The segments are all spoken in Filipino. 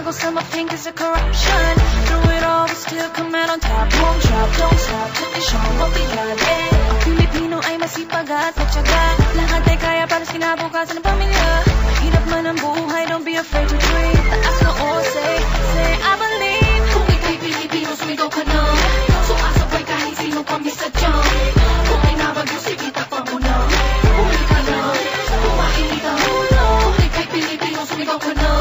Struggles on my fingers of corruption. Through it all, we still come out on top. Won't drop, don't stop, till we show what we got. Ang Pilipino ay masipag at matyaga. Lahat ay kaya para sa kinabukasan ng pamilya. Hirap man ang buhay, don't be afraid to dream. Taas na o, say, I believe. Kung ika'y Pilipino, sumigaw ka na. Sumasabay kahit sino pa misadyan. Kung may nabagyo, sige takpan mo na. Huli ka na, kumain ka. Kung ika'y Pilipino, sumigaw ka na.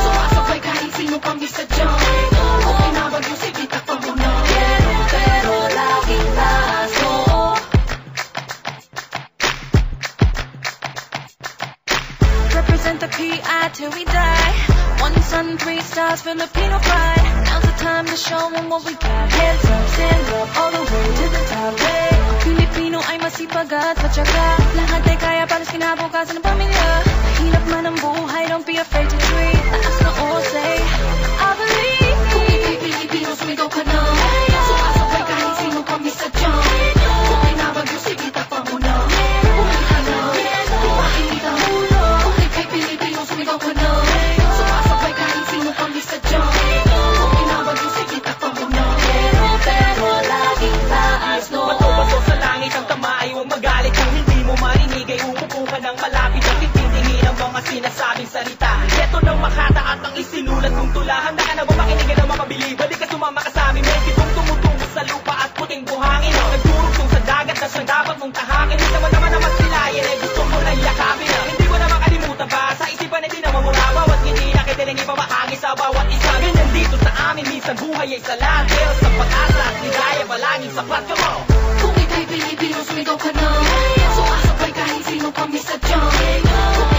Sumasabay kahit sino pa misadyan. Kung may nabagyo, sige takpan mo na. Pero laging taas mo. Represent the PI till we die. One sun, 3 stars, Filipino pride. Now's the time to show them what we got. Hands up, stand up, all the way to the top. Hey, Pilipino ay masipag at matyaga. Lahat ay kaya para sa kinabukasan ng pamilya. Hirap man ang buhay, don't be afraid to dream. Taas na o, say, I believe. Kung ika'y Pilipino, sumigaw ka na. Sumasabay kahit sino pa misadyan. Kung may nabagyo, sige takpan mo na. Huli ka na, kumain ka. Kung ika'y Pilipino, sumigaw ka na. Sumasabay kahit sino pa misadyan. Kung may nabagyo, sige takpan mo na. Pero laging taas no. Bato-bato sa langit ang kamay, huwag magalit kung hindi mo marinig. Ay umupo ka ng malapit at titindihin ang mga sinasabing salita. Ito ng makata at ang isinulat kong tula. Handa ka na ba makinig ng makabili? Balik ka, sumama ka sa amin. May pitong tumutungo sa lupa at puting buhangin. Nagdurugtong sa dagat na siyang dapat mong tahakin. Hindi naman naman naman silayan ay gusto mo na yakapin. Hindi ko na makalimutan pa sa isipan na di naman mura. Bawat ngiti na kitiling ipamahagi sa bawat isa. Ganyan dito sa amin, minsan buhay ay salat. Pero sa pag-asa at ligaya palaging sapat ka mo. Kung ika'y Pilipino, sumigaw ka na. Sumasabay kahit sino pa misadyan. Kung